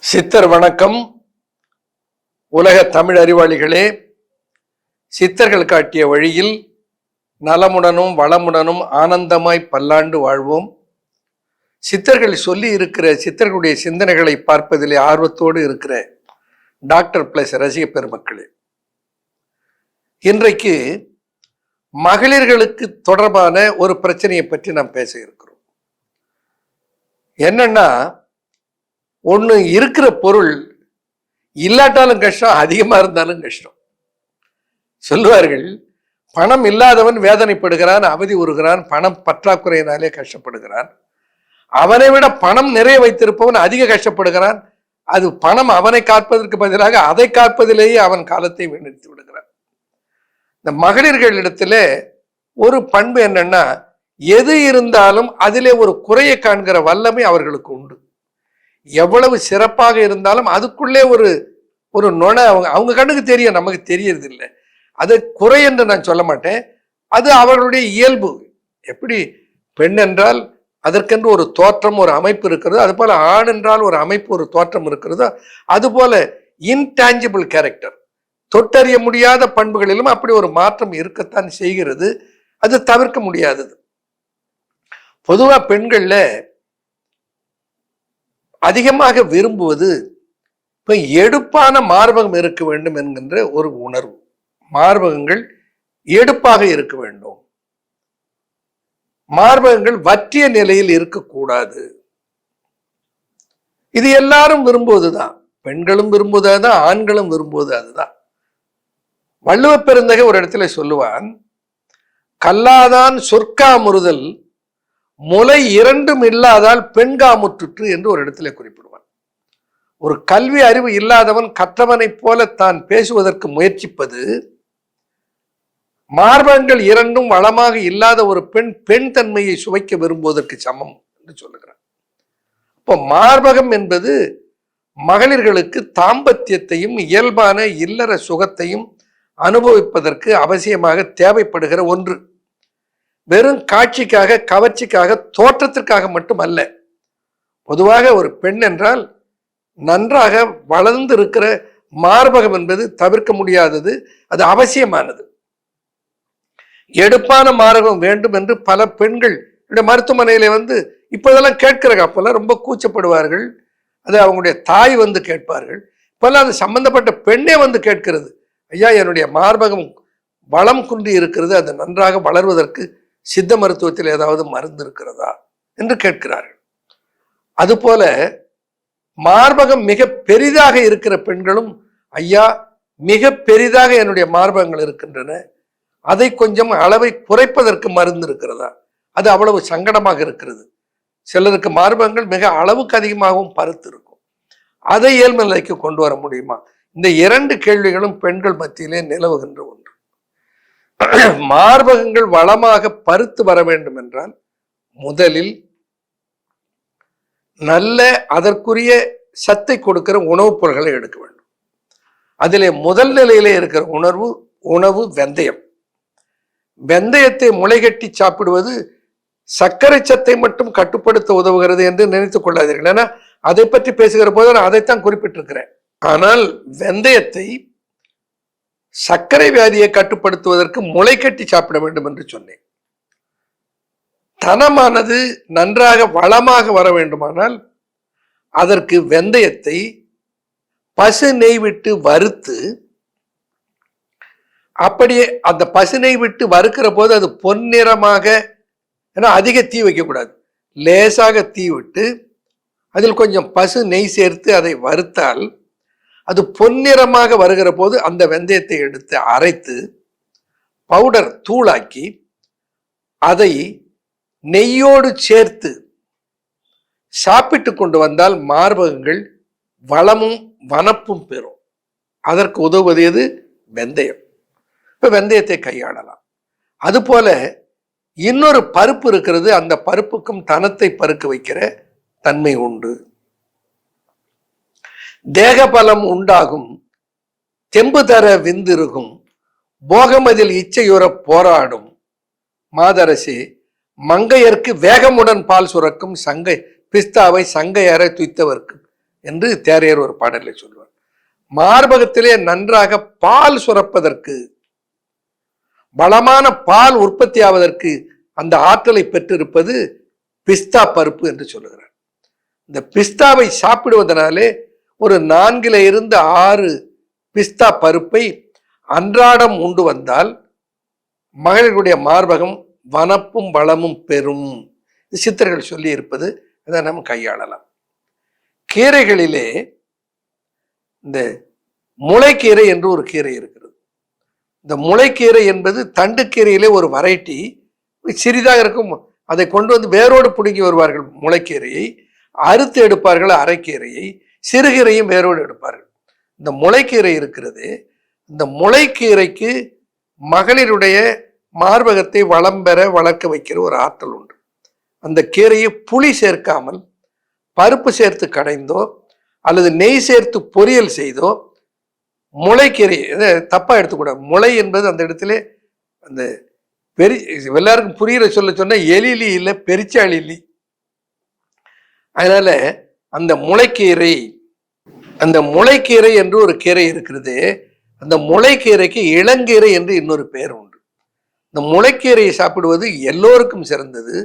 சித்தர் வணக்கம். உலக தமிழ் அறிவாளிகளே, சித்தர்கள் காட்டிய வழியில் நலமுடனும் வளமுடனும் ஆனந்தமாய் பல்லாண்டு வாழ்வோம். சித்தர்கள் சொல்லி இருக்கிற சித்தர்களுடைய சிந்தனைகளை பார்ப்பதிலே ஆர்வத்தோடு இருக்கிற டாக்டர் பிளஸ் ரசிக பெருமக்களே, இன்றைக்கு மகளிர்களுக்கு தொடர்பான ஒரு பிரச்சனையை பற்றி நாம் பேச இருக்கிறோம். என்னன்னா, ஒன்று இருக்கிற பொருள் இல்லாட்டாலும் கஷ்டம், அதிகமாக இருந்தாலும் கஷ்டம். சொல்லுவார்கள், பணம் இல்லாதவன் வேதனைப்படுகிறான், அவதி உறுகிறான், பணம் பற்றாக்குறையினாலே கஷ்டப்படுகிறான். அவனை விட பணம் நிறைய வைத்திருப்பவன் அதிக கஷ்டப்படுகிறான். அது பணம் அவனை காப்பதற்கு பதிலாக அதை காப்பதிலேயே அவன் காலத்தை வீணடித்து விடுகிறான். இந்த மகளிர்களிடத்துல ஒரு பண்பு என்னன்னா, எது இருந்தாலும் அதிலே ஒரு குறையை காண்கிற வல்லமை அவர்களுக்கு உண்டு. எவ்வளவு சிறப்பாக இருந்தாலும் அதுக்குள்ளே ஒரு நுணை அவங்க கண்ணுக்கு தெரியும், நமக்கு தெரியறது இல்லை. அது குறை என்று நான் சொல்ல மாட்டேன், அது அவர்களுடைய இயல்பு. எப்படி பெண் என்றால் அதற்கென்று ஒரு தோற்றம், ஒரு அமைப்பு இருக்கிறதோ, அது போல ஆண் என்றால் ஒரு அமைப்பு, ஒரு தோற்றம் இருக்கிறதோ, அதுபோல இன்டான்ஜிபிள் கேரக்டர், தொட்டறிய முடியாத பண்புகளிலும் அப்படி ஒரு மாற்றம் இருக்கத்தான் செய்கிறது. அது தவிர்க்க முடியாதது. பொதுவா பெண்கள்ல அதிகமாக விரும்புவது இப்ப எடுப்பான மார்பகம் இருக்க வேண்டும் என்கின்ற ஒரு உணர்வு. மார்பகங்கள் எடுப்பாக இருக்க வேண்டும், மார்பகங்கள் வற்றிய நிலையில் இருக்கக்கூடாது. இது எல்லாரும் விரும்புவதுதான், பெண்களும் விரும்புவதுதான், ஆண்களும் விரும்புவது அதுதான். வள்ளுவ பெருந்தகை ஒரு இடத்துல சொல்லுவான், கல்லாதான் சொற்காமுறுதல் முலை இரண்டும் இல்லாதால் பெண்காமுற்று என்று ஒரு இடத்துல குறிப்பிடுவான். ஒரு கல்வி அறிவு இல்லாதவன் கற்றவனை போல தான் பேசுவதற்கு முயற்சிப்பது, மார்பகங்கள் இரண்டும் வளமாக இல்லாத ஒரு பெண் தன்மையை சுவைக்க விரும்புவதற்கு சமம் என்று சொல்லுகிறான். இப்போ மார்பகம் என்பது மகளிர்களுக்கு தாம்பத்தியத்தையும் இயல்பான இல்லற சுகத்தையும் அனுபவிப்பதற்கு அவசியமாக தேவைப்படுகிற ஒன்று. வெறும் காட்சிக்காக, கவர்ச்சிக்காக, தோற்றத்திற்காக மட்டும் அல்ல. பொதுவாக ஒரு பெண் என்றால் நன்றாக வளர்ந்து இருக்கிற மார்பகம் என்பது தவிர்க்க முடியாதது, அது அவசியமானது. எடுப்பான மார்பகம் வேண்டும் என்று பல பெண்கள் மருத்துவமனையில இப்போதெல்லாம் கேட்கிறாங்க. அப்பெல்லாம் ரொம்ப கூச்சப்படுவார்கள். அது அவங்களுடைய தாய் கேட்பார்கள். இப்பெல்லாம் அது சம்பந்தப்பட்ட பெண்ணே கேட்கிறது, ஐயா என்னுடைய மார்பகம் வளம் குன்றி இருக்கிறது, அது நன்றாக வளர்வதற்கு சித்த மருத்துவத்தில் ஏதாவது மருந்து இருக்கிறதா என்று கேட்கிறார்கள். அதுபோல மார்பகம் மிக பெரிதாக இருக்கிற பெண்களும், ஐயா மிக பெரிதாக என்னுடைய மார்பகங்கள் இருக்கின்றன, அதை கொஞ்சம் அளவை குறைப்பதற்கு மருந்து இருக்கிறதா, அது அவ்வளவு சங்கடமாக இருக்கிறது. சிலருக்கு மார்பகங்கள் மிக அளவுக்கு அதிகமாகவும் பருத்து இருக்கும், அதை இயல்பு நிலைக்கு கொண்டு வர முடியுமா? இந்த இரண்டு கேள்விகளும் பெண்கள் மத்தியிலே நிலவுகின்ற ஒன்று. மார்பகங்கள் வளமாக பருத்து வர வேண்டும் என்றால் முதலில் நல்ல அதற்குரிய சத்தை கொடுக்கிற உணவுப் பொருட்களை எடுக்க வேண்டும். அதிலே முதல் நிலையிலே இருக்கிற உணவு வெந்தயம். வெந்தயத்தை முளைகட்டி சாப்பிடுவது சர்க்கரை சத்தை மட்டும் கட்டுப்படுத்த உதவுகிறது என்று நினைத்துக் கொள்ளாதீர்கள். ஏன்னா அதை பற்றி பேசுகிற போது நான் அதைத்தான் குறிப்பிட்டிருக்கிறேன். ஆனால் வெந்தயத்தை சர்க்கரை வியாதியை கட்டுப்படுத்துவதற்கு முளை கட்டி சாப்பிட வேண்டும் என்று சொன்னேன். தனமானது நன்றாக வளமாக வர வேண்டுமானால் அதற்கு வெந்தயத்தை பசு நெய் விட்டு வறுத்து, அப்படியே அந்த பசு நெய் விட்டு வறுக்கிற போது அது பொன்னிறமாக, ஏன்னா அதிக தீ வைக்கக்கூடாது, லேசாக தீ விட்டு அதில் கொஞ்சம் பசு நெய் சேர்த்து அதை வறுத்தால் அது பொன்னிறமாக வருகிற போது அந்த வெந்தயத்தை எடுத்து அரைத்து பவுடர் தூளாக்கி அதை நெய்யோடு சேர்த்து சாப்பிட்டு கொண்டு வந்தால் மார்பகங்கள் வளமும் வனப்பும் பெறும். அதற்கு உதவுவது எது? வெந்தயம். இப்ப வெந்தயத்தை கையாளலாம். அதுபோல இன்னொரு பருப்பு இருக்கிறது, அந்த பருப்புக்கும் தனத்தை பருக்க வைக்கிற தன்மை உண்டு. தேகபலம் உண்டாகும், தெம்பு தர விந்திருகும், போகமதில் இச்சையுற போராடும் மாதரசே மங்கையர்க்கு வேகமுடன் பால் சுரக்கும் சங்கை பிஸ்தாவை சங்கையற துய்த்தவர்க்கு என்று தேரையர் ஒரு பாடலில் சொல்வார். மார்பகத்திலே நன்றாக பால் சுரப்பதற்கு, பலமான பால் உற்பத்தி ஆவதற்கு அந்த ஆற்றலை பெற்றிருப்பது பிஸ்தா பருப்பு என்று சொல்லுகிறார். இந்த பிஸ்தாவை சாப்பிடுவதனாலே ஒரு 4 பிஸ்தா பருப்பை அன்றாடம் உண்டு வந்தால் மகளிருடைய மார்பகம் வனப்பும் வளமும் பெறும். சித்தர்கள் சொல்லி இருப்பது அதை நம்ம கையாளலாம். கீரைகளிலே இந்த முளைக்கீரை என்று ஒரு கீரை இருக்கிறது. இந்த முளைக்கீரை என்பது தண்டுக்கீரையிலே ஒரு வெரைட்டி, சிறிதாக இருக்கும். அதை கொண்டு வந்து வேரோடு பிடுங்கி வருவார்கள். முளைக்கீரையை அறுத்து எடுப்பார்கள், அரைக்கீரையை, சிறுகீரையும் வேரோடு எடுப்பார்கள். இந்த முளைக்கீரை இருக்கிறது. இந்த முளைக்கீரைக்கு மகளிருடைய மார்பகத்தை வளம் பெற வளர்க்க வைக்கிற ஒரு ஆற்றல் உண்டு. அந்த கீரையை புளி சேர்க்காமல் பருப்பு சேர்த்து கடைந்தோ அல்லது நெய் சேர்த்து பொரியல் செய்தோ, முளைக்கீரை தப்பா எடுத்துக்கூடாது. முளை என்பது அந்த இடத்துல அந்த எல்லாருக்கும் புரியுற சொன்ன எலிலி இல்லை, பெரிச்சாளிலி. அதனால அந்த முளைக்கீரை என்று ஒரு கீரை இருக்கிறது. அந்த முளைக்கீரைக்கு இளங்கீரை என்று இன்னொரு பெயர் உண்டு. இந்த முளைக்கீரையை சாப்பிடுவது எல்லோருக்கும் சிறந்தது.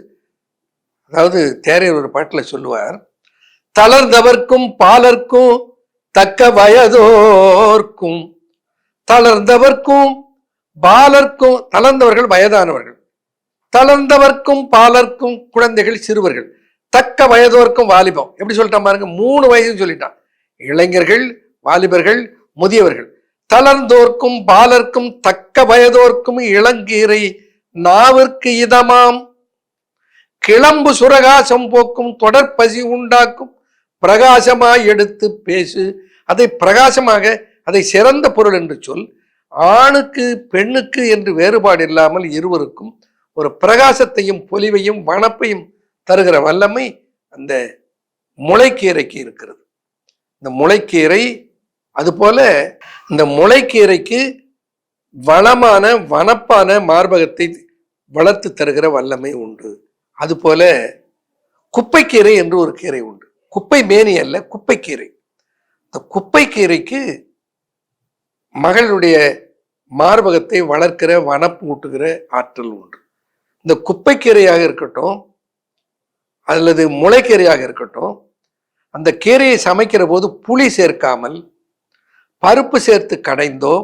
அதாவது தேரையர் ஒரு பாட்டில் சொல்லுவார், தளர்ந்தவர்க்கும் பாலர்க்கும் தக்க வயதோர்க்கும், தளர்ந்தவர்க்கும் பாலர்க்கும், தளர்ந்தவர்கள் வயதானவர்கள், தளர்ந்தவர்க்கும் பாலர்க்கும் குழந்தைகள் சிறுவர்கள், தக்க வயதோர்க்கும் வாலிபம். எப்படி சொல்லிட்டான் பாருங்க, 3 வயசுன்னு சொல்லிட்டான். இளைஞர்கள், வாலிபர்கள், முதியவர்கள். தளர்ந்தோர்க்கும் பாலர்க்கும் தக்க வயதோர்க்கும் இளங்கீரை நாவிற்கு இதமாம், கிளம்பு சுரகாசம் போக்கும் தொடர்பசி உண்டாக்கும் பிரகாசமாய் எடுத்து பேசு. அதை பிரகாசமாக, அதை சிறந்த பொருள் என்று சொல். ஆணுக்கு பெண்ணுக்கு என்று வேறுபாடு இல்லாமல் இருவருக்கும் ஒரு பிரகாசத்தையும் பொலிவையும் வனப்பையும் தருகிற வல்லமை அந்த முளைக்கீரைக்கு இருக்கிறது. இந்த முளைக்கீரை அதுபோல இந்த முளைக்கீரைக்கு வளமான வனப்பான மார்பகத்தை வளர்த்து தருகிற வல்லமை உண்டு. அதுபோல குப்பைக்கீரை என்று ஒரு கீரை உண்டு. குப்பை மேனி அல்ல, குப்பைக்கீரை. இந்த குப்பைக்கீரைக்கு மகளுடைய மார்பகத்தை வளர்க்கிற வனப்பு ஊட்டுகிற ஆற்றல் உண்டு. இந்த குப்பைக்கீரையாக இருக்கட்டும் அல்லது முளைக்கீரையாக இருக்கட்டும், அந்த கீரையை சமைக்கிற போது புளி சேர்க்காமல் பருப்பு சேர்த்து கடைந்தோ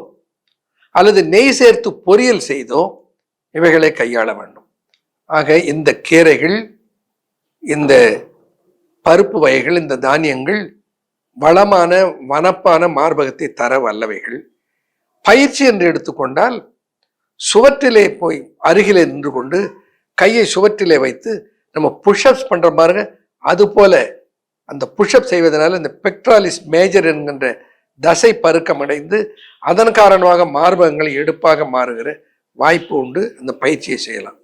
அல்லது நெய் சேர்த்து பொரியல் செய்தோ இவைகளை கையாள வேண்டும். ஆக இந்த கீரைகள், இந்த பருப்பு வகைகள், இந்த தானியங்கள் வளமான வனப்பான மார்பகத்தை தர வல்லவைகள். பயிற்சி என்று எடுத்துக்கொண்டால் சுவற்றிலே போய் அருகிலே நின்று கொண்டு கையை சுவற்றிலே வைத்து நம்ம புஷ்அப்ஸ் பண்ற பாருங்க, அது போல அந்த புஷ்அப் செய்வதனால இந்த பெக்ட்ராலிஸ் மேஜர் என்கின்ற தசை பருக்கம் அடைந்து அதன் காரணமாக மார்பகங்கள் எடுப்பாக மாறுகிற வாய்ப்பு உண்டு. அந்த பயிற்சியை செய்யலாம்.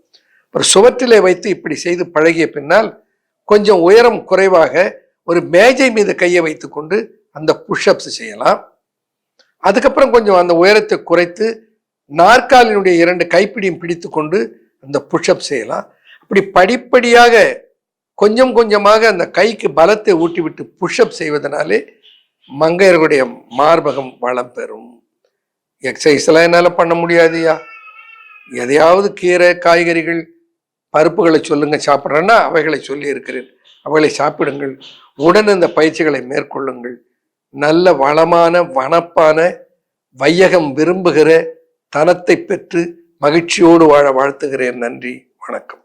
ஒரு சுவற்றிலே வைத்து இப்படி செய்து பழகிய பின்னால் கொஞ்சம் உயரம் குறைவாக ஒரு மேஜை மீது கையை வைத்து கொண்டு அந்த புஷ்அப்ஸ் செய்யலாம். அதுக்கப்புறம் கொஞ்சம் அந்த உயரத்தை குறைத்து நாற்காலினுடைய 2 கைப்பிடியும் பிடித்து கொண்டு அந்த புஷ்அப் செய்யலாம். அப்படி படிப்படியாக கொஞ்சம் கொஞ்சமாக அந்த கைக்கு பலத்தை ஊட்டிவிட்டு புஷ்அப் செய்வதனாலே மங்கையர்களுடைய மார்பகம் வளம் பெறும். எக்ஸசைஸ் எல்லாம் என்னால பண்ண முடியாதுயா, எதையாவது கீரை காய்கறிகள் பருப்புகளை சொல்லுங்க சாப்பிட்றேன்னா அவைகளை சொல்லி இருக்கிறேன், அவைகளை சாப்பிடுங்கள். உடன் இந்த பயிற்சிகளை மேற்கொள்ளுங்கள். நல்ல வளமான வனப்பான வையகம் விரும்புகிற தனத்தை பெற்று மகிழ்ச்சியோடு வாழ வாழ்த்துகிறேன். நன்றி, வணக்கம்.